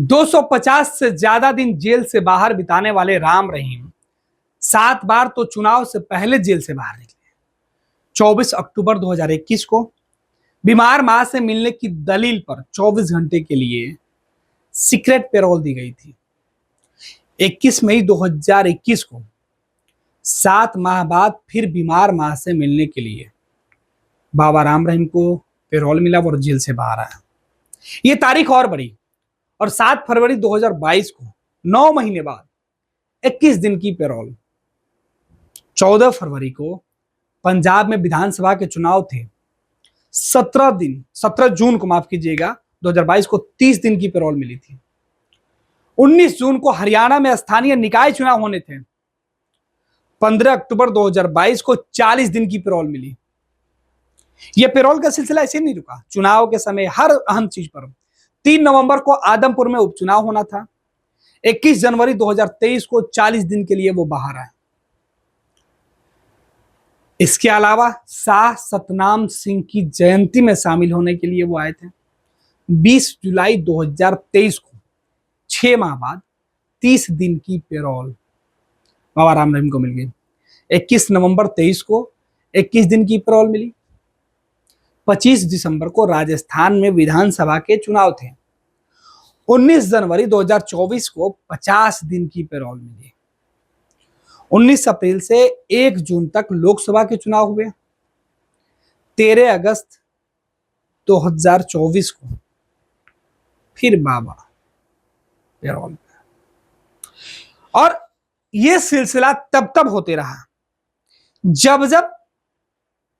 250 से ज्यादा दिन जेल से बाहर बिताने वाले राम रहीम 7 बार तो चुनाव से पहले जेल से बाहर निकले। 24 अक्टूबर 2021 को बीमार मां से मिलने की दलील पर 24 घंटे के लिए सीक्रेट पैरोल दी गई थी। 21 मई 2021 को 7 माह बाद फिर बीमार मां से मिलने के लिए बाबा राम रहीम को पैरोल मिला और जेल से बाहर आया। ये तारीख और बढ़ी और 7 फरवरी 2022 को 9 महीने बाद 21 दिन की पैरोल। 14 फरवरी को पंजाब में विधानसभा के चुनाव थे। 17 जून को माफ कीजिएगा 2022 को 30 दिन की पैरोल मिली थी। 19 जून को हरियाणा में स्थानीय निकाय चुनाव होने थे। 15 अक्टूबर 2022 को 40 दिन की पैरोल मिली। यह पैरोल का सिलसिला ऐसे नहीं रुका। चुनाव के समय हर अहम चीज पर 3 नवंबर को आदमपुर में उपचुनाव होना था। 21 जनवरी 2023 को 40 दिन के लिए वो बाहर आए। इसके अलावा शाह सतनाम सिंह की जयंती में शामिल होने के लिए वो आए थे। 20 जुलाई 2023 को 6 माह बाद 30 दिन की पैरोल बाबा राम रहीम को मिल गई। 21 नवंबर 23 को 21 दिन की पैरोल मिली। 25 दिसंबर को राजस्थान में विधानसभा के चुनाव थे। 19 जनवरी 2024 को 50 दिन की पैरोल मिली। 19 अप्रैल से 1 जून तक लोकसभा के चुनाव हुए। 13 अगस्त 2024 को फिर बाबा पैरोल। और यह सिलसिला तब होते रहा जब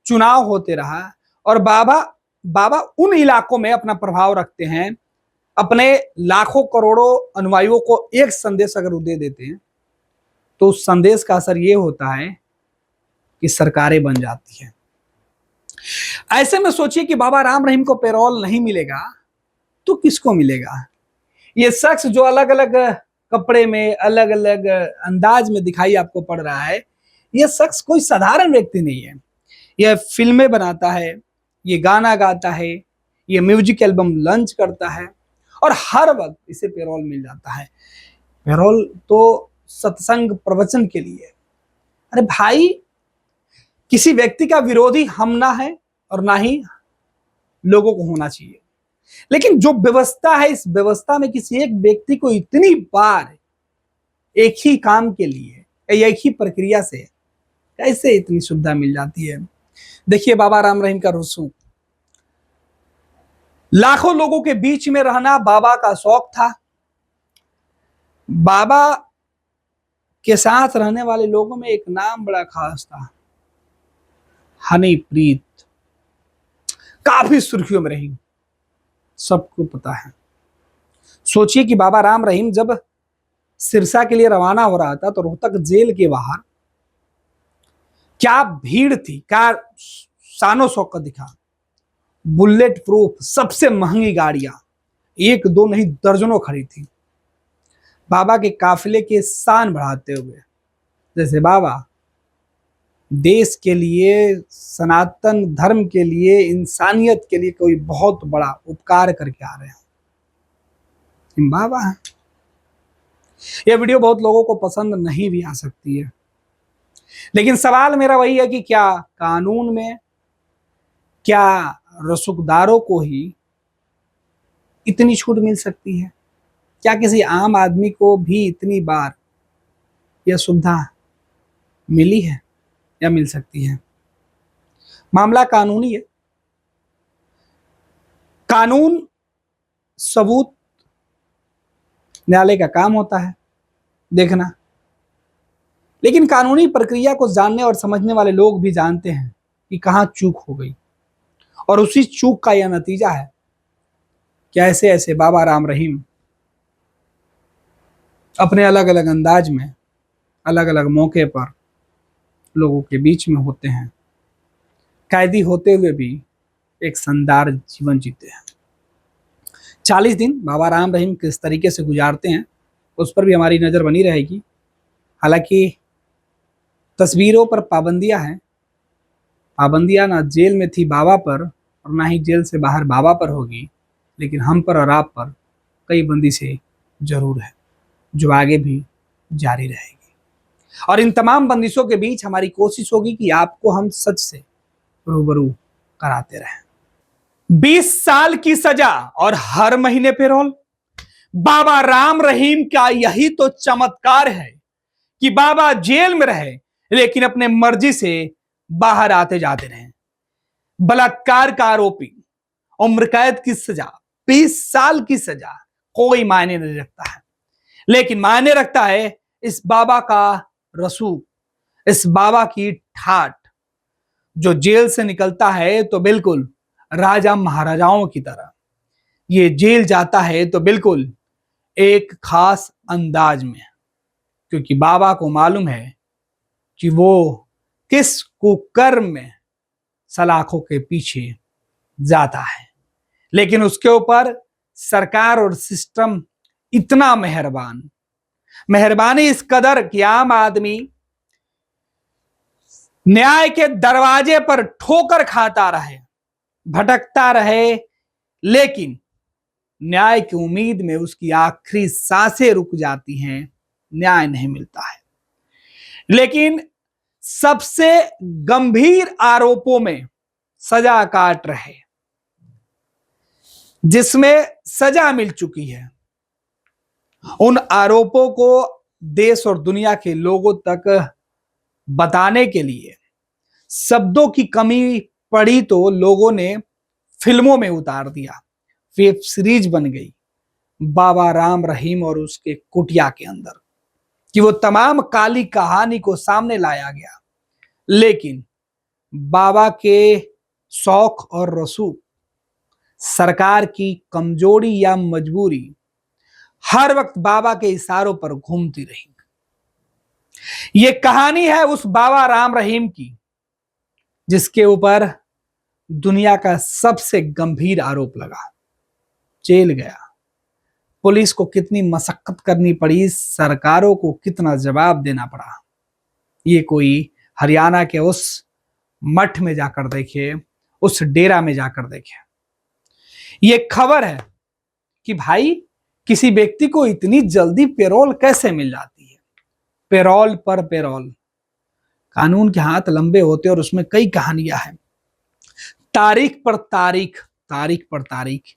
चुनाव होते रहा। और बाबा उन इलाकों में अपना प्रभाव रखते हैं। अपने लाखों करोड़ों अनुयायियों को एक संदेश अगर वो दे देते हैं तो उस संदेश का असर ये होता है कि सरकारें बन जाती हैं। ऐसे में सोचिए कि बाबा राम रहीम को पैरोल नहीं मिलेगा तो किसको मिलेगा? ये शख्स जो अलग अलग कपड़े में अलग अलग अंदाज में दिखाई आपको पड़ रहा है, यह शख्स कोई साधारण व्यक्ति नहीं है। यह फिल्में बनाता है, ये गाना गाता है, ये म्यूजिक एल्बम लॉन्च करता है और हर वक्त इसे पैरोल मिल जाता है। पैरोल तो सत्संग प्रवचन के लिए। अरे भाई, किसी व्यक्ति का विरोधी हम ना है और ना ही लोगों को होना चाहिए, लेकिन जो व्यवस्था है इस व्यवस्था में किसी एक व्यक्ति को इतनी बार एक ही काम के लिए या एक ही प्रक्रिया से कैसे इतनी सुविधा मिल जाती है? देखिए बाबा राम रहीम का रसूख। लाखों लोगों के बीच में रहना बाबा का शौक था। बाबा के साथ रहने वाले लोगों में एक नाम बड़ा खास था, हनीप्रीत। काफी सुर्खियों में रही, सबको पता है। सोचिए कि बाबा राम रहीम जब सिरसा के लिए रवाना हो रहा था तो रोहतक जेल के बाहर क्या भीड़ थी, क्या शानो शौकत दिखा। बुलेट प्रूफ सबसे महंगी गाड़ियां 1-2 नहीं दर्जनों खड़ी थी। बाबा के काफिले के शान बढ़ाते हुए, जैसे बाबा देश के लिए, सनातन धर्म के लिए, इंसानियत के लिए कोई बहुत बड़ा उपकार करके आ रहे हैं। बाबा है। यह वीडियो बहुत लोगों को पसंद नहीं भी आ सकती है, लेकिन सवाल मेरा वही है कि क्या कानून में, क्या रसूखदारों को ही इतनी छूट मिल सकती है? क्या किसी आम आदमी को भी इतनी बार यह सुविधा मिली है या मिल सकती है? मामला कानूनी है। कानून सबूत न्यायालय का काम होता है देखना, लेकिन कानूनी प्रक्रिया को जानने और समझने वाले लोग भी जानते हैं कि कहां चूक हो गई, और उसी चूक का यह नतीजा है कि ऐसे ऐसे बाबा राम रहीम अपने अलग अलग अंदाज में, अलग अलग मौके पर लोगों के बीच में होते हैं। कैदी होते हुए भी एक शानदार जीवन जीते हैं। 40 दिन बाबा राम रहीम किस तरीके से गुजारते हैं उस पर भी हमारी नज़र बनी रहेगी। हालांकि तस्वीरों पर पाबंदियां हैं। पाबंदियां ना जेल में थी बाबा पर और ना ही जेल से बाहर बाबा पर होगी, लेकिन हम पर और आप पर कई बंदिशें जरूर है जो आगे भी जारी रहेगी। और इन तमाम बंदिशों के बीच हमारी कोशिश होगी कि आपको हम सच से रूबरू कराते रहें। 20 साल की सजा और हर महीने पैरोल। बाबा राम रहीम का यही तो चमत्कार है कि बाबा जेल में रहे लेकिन अपने मर्जी से बाहर आते जाते रहे। बलात्कार का आरोपी, उम्र कैद की सजा, 20 साल की सजा, कोई मायने नहीं रखता है, लेकिन मायने रखता है इस बाबा का रसूख, इस बाबा की ठाठ। जो जेल से निकलता है तो बिल्कुल राजा महाराजाओं की तरह, ये जेल जाता है तो बिल्कुल एक खास अंदाज में, क्योंकि बाबा को मालूम है कि वो किस कुकर्म में सलाखों के पीछे जाता है। लेकिन उसके ऊपर सरकार और सिस्टम इतना मेहरबान, मेहरबानी इस कदर कि आम आदमी न्याय के दरवाजे पर ठोकर खाता रहे, भटकता रहे, लेकिन न्याय की उम्मीद में उसकी आखिरी सांसें रुक जाती हैं, न्याय नहीं मिलता है। लेकिन सबसे गंभीर आरोपों में सजा काट रहे, जिसमें सजा मिल चुकी है, उन आरोपों को देश और दुनिया के लोगों तक बताने के लिए शब्दों की कमी पड़ी तो लोगों ने फिल्मों में उतार दिया, वेब सीरीज बन गई बाबा राम रहीम और उसके कुटिया के अंदर, कि वो तमाम काली कहानी को सामने लाया गया। लेकिन बाबा के शौक और रसूख, सरकार की कमजोरी या मजबूरी हर वक्त बाबा के इशारों पर घूमती रही। ये कहानी है उस बाबा राम रहीम की जिसके ऊपर दुनिया का सबसे गंभीर आरोप लगा, जेल गया, पुलिस को कितनी मशक्कत करनी पड़ी, सरकारों को कितना जवाब देना पड़ा। ये कोई हरियाणा के उस मठ में जाकर देखे, उस डेरा में जाकर देखे। ये खबर है कि भाई किसी व्यक्ति को इतनी जल्दी पैरोल कैसे मिल जाती है। पैरोल पर पैरोल, कानून के हाथ लंबे होते और उसमें कई कहानियां हैं, तारीख पर तारीख, तारीख पर तारीख।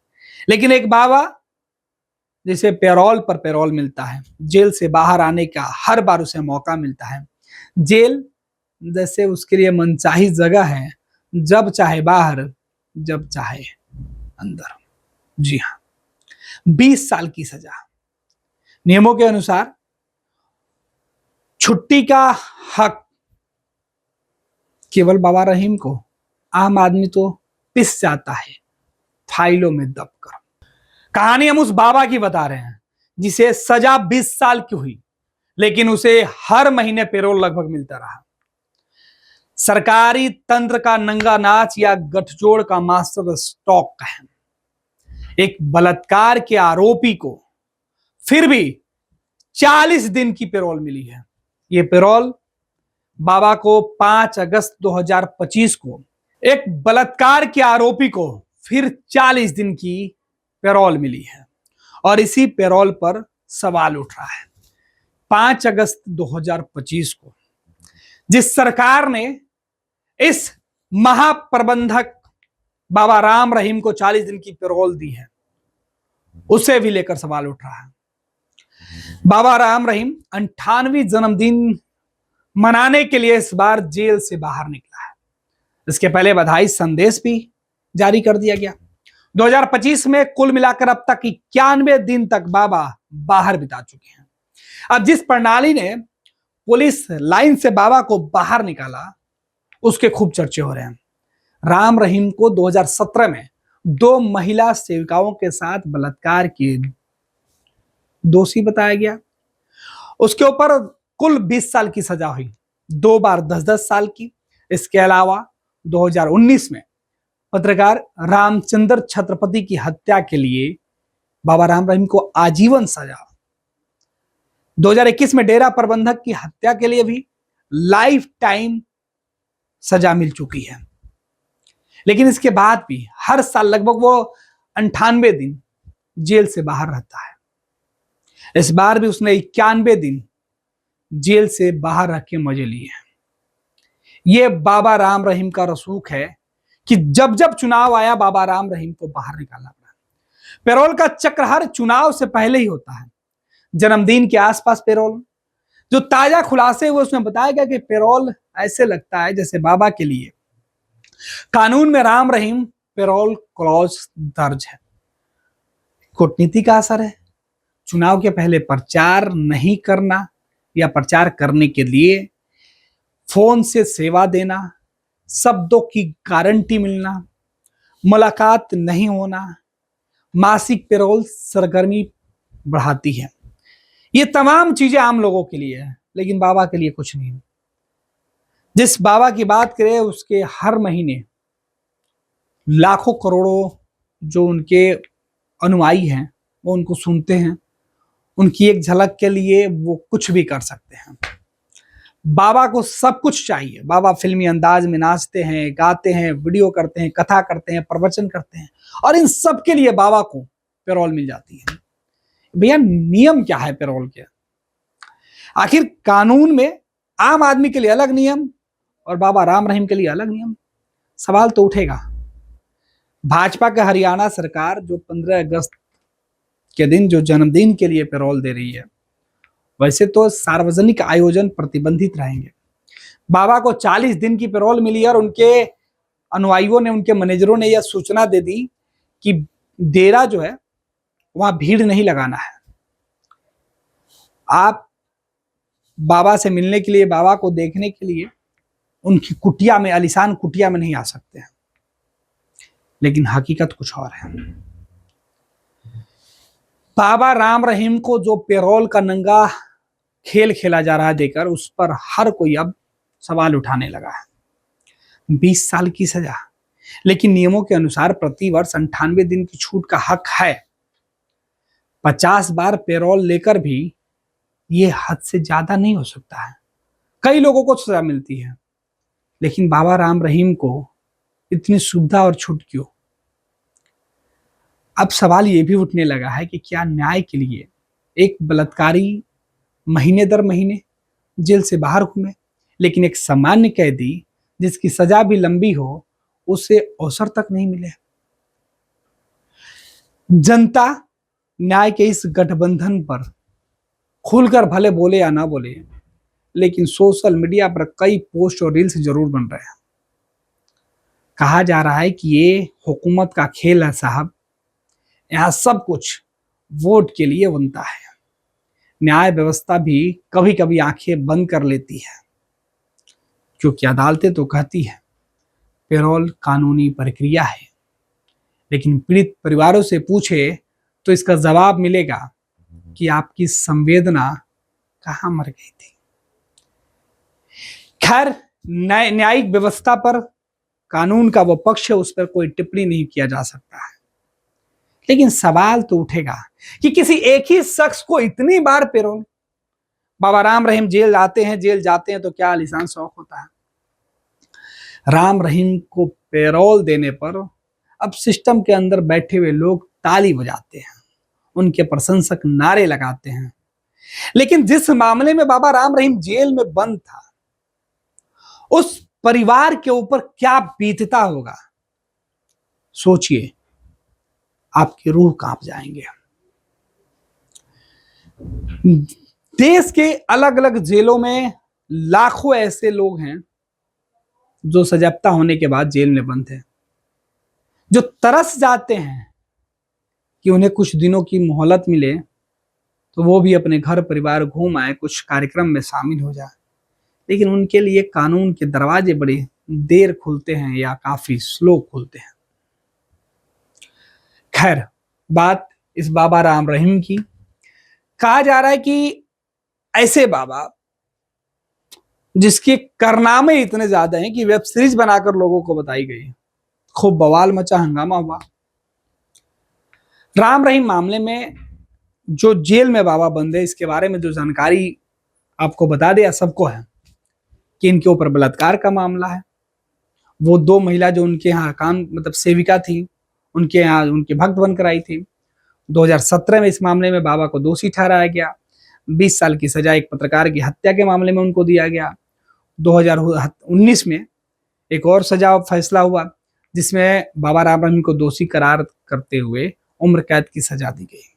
लेकिन एक बाबा जिसे पैरोल पर पैरोल मिलता है, जेल से बाहर आने का हर बार उसे मौका मिलता है, जेल जैसे उसके लिए मनचाही जगह है, जब चाहे बाहर, जब चाहे अंदर। जी हाँ, 20 साल की सजा। नियमों के अनुसार छुट्टी का हक केवल बाबा रहीम को, आम आदमी तो पिस जाता है फाइलों में दबकर। कहानी हम उस बाबा की बता रहे हैं जिसे सजा 20 साल की हुई, लेकिन उसे हर महीने पैरोल लगभग मिलता रहा। सरकारी तंत्र का नंगा नाच या गठजोड़ का मास्टर स्ट्रोक कहें। एक बलात्कार के आरोपी को फिर भी 40 दिन की पैरोल मिली है। यह पैरोल बाबा को 5 अगस्त 2025 को एक बलात्कार के आरोपी को फिर 40 दिन की पैरोल मिली है और इसी पैरोल पर सवाल उठ रहा है। 5 अगस्त 2025 को जिस सरकार ने इस महाप्रबंधक बाबा राम रहीम को 40 दिन की पैरोल दी है, उसे भी लेकर सवाल उठ रहा है। बाबा राम रहीम 98वीं जन्मदिन मनाने के लिए इस बार जेल से बाहर निकला है। इसके पहले बधाई संदेश भी जारी कर दिया गया। 2025 में कुल मिलाकर अब तक 91 दिन तक बाबा बाहर बिता चुके हैं। अब जिस प्रणाली ने पुलिस लाइन से बाबा को बाहर निकाला, उसके खूब चर्चे हो रहे हैं। राम रहीम को 2017 में 2 महिला सेविकाओं के साथ बलात्कार के दोषी बताया गया। उसके ऊपर कुल 20 साल की सजा हुई, 2 बार 10-10 साल की। इसके अलावा 2019 में पत्रकार रामचंद्र छत्रपति की हत्या के लिए बाबा राम रहीम को आजीवन सजा। 2021 में डेरा प्रबंधक की हत्या के लिए भी लाइफ टाइम सजा मिल चुकी है। लेकिन इसके बाद भी हर साल लगभग वो 98 दिन जेल से बाहर रहता है। इस बार भी उसने 91 दिन जेल से बाहर रह के मजे लिए हैं। ये बाबा राम रहीम का रसूख है कि जब जब चुनाव आया बाबा राम रहीम को बाहर निकाला पड़ा। पेरोल का चक्र हर चुनाव से पहले ही होता है। जन्मदिन के आसपास पेरोल, जो ताजा खुलासे हुए उसमें बताया गया कि पेरोल ऐसे लगता है जैसे बाबा के लिए कानून में राम रहीम पेरोल क्लॉज दर्ज है। कूटनीति का असर है। चुनाव के पहले प्रचार नहीं करना या प्रचार करने के लिए फोन से सेवा देना, शब्दों की गारंटी मिलना, मुलाकात नहीं होना, मासिक पेरोल सरगर्मी बढ़ाती है। ये तमाम चीजें आम लोगों के लिए है, लेकिन बाबा के लिए कुछ नहीं। जिस बाबा की बात करें उसके हर महीने लाखों करोड़ों जो उनके अनुयायी हैं वो उनको सुनते हैं। उनकी एक झलक के लिए वो कुछ भी कर सकते हैं। बाबा को सब कुछ चाहिए। बाबा फिल्मी अंदाज में नाचते हैं, गाते हैं, वीडियो करते हैं, कथा करते हैं, प्रवचन करते हैं, और इन सब के लिए बाबा को पेरोल मिल जाती है। भैया नियम क्या है पेरोल के? आखिर कानून में आम आदमी के लिए अलग नियम और बाबा राम रहीम के लिए अलग नियम। सवाल तो उठेगा। भाजपा का हरियाणा सरकार जो 15 अगस्त के दिन जो जन्मदिन के लिए पेरोल दे रही है, वैसे तो सार्वजनिक आयोजन प्रतिबंधित रहेंगे। बाबा को 40 दिन की पेरोल मिली और उनके अनुयायियों ने, उनके मैनेजरों ने यह सूचना दे दी कि डेरा जो है वहां भीड़ नहीं लगाना है। आप बाबा से मिलने के लिए, बाबा को देखने के लिए उनकी कुटिया में, आलीशान कुटिया में नहीं आ सकते हैं। लेकिन हकीकत कुछ और है। बाबा राम रहीम को जो पेरोल का नंगा खेल खेला जा रहा है देकर, उस पर हर कोई अब सवाल उठाने लगा है। 20 साल की सजा, लेकिन नियमों के अनुसार प्रति वर्ष 98 दिन की छूट का हक है। 50 बार पेरोल लेकर भी ये हद से ज्यादा नहीं हो सकता है। कई लोगों को सजा मिलती है, लेकिन बाबा राम रहीम को इतनी सुविधा और छूट क्यों? अब सवाल ये भी उठने लगा है कि क्या न्याय के लिए एक बलात्कारी महीने दर महीने जेल से बाहर घूमे, लेकिन एक सामान्य कैदी जिसकी सजा भी लंबी हो उसे अवसर तक नहीं मिले? जनता न्याय के इस गठबंधन पर खुलकर भले बोले या ना बोले, लेकिन सोशल मीडिया पर कई पोस्ट और रील्स जरूर बन रहे हैं। कहा जा रहा है कि ये हुकूमत का खेल है साहब, यहां सब कुछ वोट के लिए बनता है। न्याय व्यवस्था भी कभी कभी आंखें बंद कर लेती है, क्योंकि अदालतें तो कहती है पेरोल कानूनी प्रक्रिया है, लेकिन पीड़ित परिवारों से पूछे तो इसका जवाब मिलेगा कि आपकी संवेदना कहां मर गई थी। खैर, न्यायिक व्यवस्था पर कानून का वो पक्ष है, उस पर कोई टिप्पणी नहीं किया जा सकता है। लेकिन सवाल तो उठेगा कि किसी एक ही शख्स को इतनी बार पेरोल, बाबा राम रहीम जेल आते हैं, जेल जाते हैं तो क्या आलीशान शौक होता है? राम रहीम को पेरोल देने पर अब सिस्टम के अंदर बैठे हुए लोग ताली बजाते हैं, उनके प्रशंसक नारे लगाते हैं। लेकिन जिस मामले में बाबा राम रहीम जेल में बंद था, उस परिवार के ऊपर क्या बीतता होगा, सोचिए, आपकी रूह कांप जाएंगे। देश के अलग अलग जेलों में लाखों ऐसे लोग हैं जो सजाप्ता होने के बाद जेल में बंद हैं, जो तरस जाते हैं कि उन्हें कुछ दिनों की मोहलत मिले तो वो भी अपने घर परिवार घूम आए, कुछ कार्यक्रम में शामिल हो जाए। लेकिन उनके लिए कानून के दरवाजे बड़ी देर खुलते हैं या काफी स्लो खुलते हैं। खैर, बात इस बाबा राम रहीम की। कहा जा रहा है कि ऐसे बाबा जिसके कारनामे इतने ज्यादा हैं कि वेब सीरीज बनाकर लोगों को बताई गई, खूब बवाल मचा, हंगामा हुआ। राम रहीम मामले में जो जेल में बाबा बंद है, इसके बारे में जो जानकारी आपको बता दिया सबको है कि इनके ऊपर बलात्कार का मामला है। वो 2 महिला जो उनके यहाँ काम, मतलब सेविका थी, उनके यहाँ उनके भक्त बनकर आई थी, 2017 में इस मामले में बाबा को दोषी ठहराया गया। 20 साल की सजा एक पत्रकार की हत्या के मामले में उनको दिया गया। 2019 में एक और सजा फैसला हुआ जिसमें बाबा राम रहीम को दोषी करार करते हुए उम्र कैद की सजा दी गई।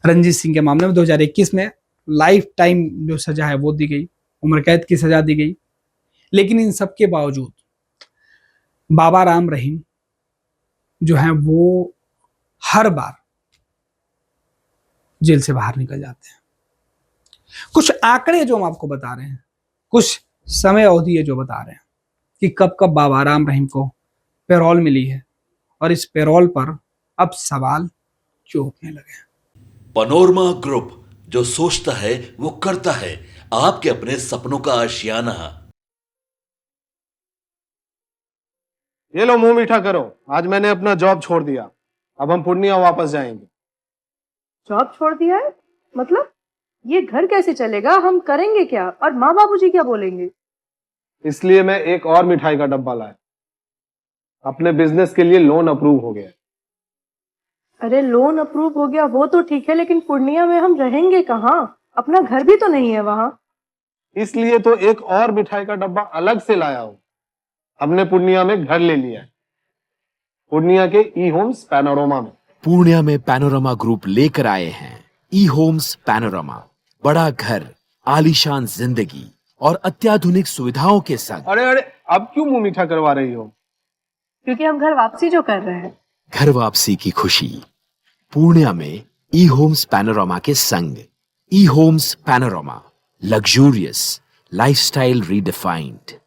रंजीत सिंह के मामले में 2021 में लाइफ टाइम जो सजा है वो दी गई, उम्र कैद की सजा दी गई। लेकिन इन सब के बावजूद बाबा राम रहीम जो है वो हर बार जेल से बाहर निकल जाते हैं। कुछ आंकड़े जो हम आपको बता रहे हैं, कुछ समय अवधि है जो बता रहे हैं कि कब कब बाबा राम रहीम को पैरोल मिली है और इस पैरोल पर अब सवाल क्यों उठने लगे। पैनोरमा ग्रुप, जो सोचता है वो करता है। आपके अपने सपनों का आशियाना। ये लो, मुंह मीठा करो। आज मैंने अपना जॉब छोड़ दिया, अब हम पूर्णिया वापस जाएंगे। जॉब छोड़ दिया है? मतलब ये घर कैसे चलेगा? हम करेंगे क्या? और माँ बाबूजी क्या बोलेंगे? इसलिए मैं एक और मिठाई का डब्बा लाया। अपने बिजनेस के लिए लोन अप्रूव हो गया। अरे लोन अप्रूव हो गया वो तो ठीक है, लेकिन पूर्णिया में हम रहेंगे कहाँ? अपना घर भी तो नहीं है वहां। इसलिए तो एक और मिठाई का डब्बा अलग से लाया हूं। हमने पूर्णिया में घर ले लिया है, पूर्णिया के ई होम्स पैनोरमा में। पूर्णिया में पैनोरमा ग्रुप लेकर आए हैं ई होम्स पैनोरमा। बड़ा घर, आलीशान जिंदगी और अत्याधुनिक सुविधाओं के संग। अरे अरे, अब क्यों मुंह मीठा करवा रही हो? क्योंकि हम घर वापसी जो कर रहे हैं। घर वापसी की खुशी पूर्णिया में ई होम्स पैनोरमा के संग। ई homes panorama, luxurious lifestyle redefined.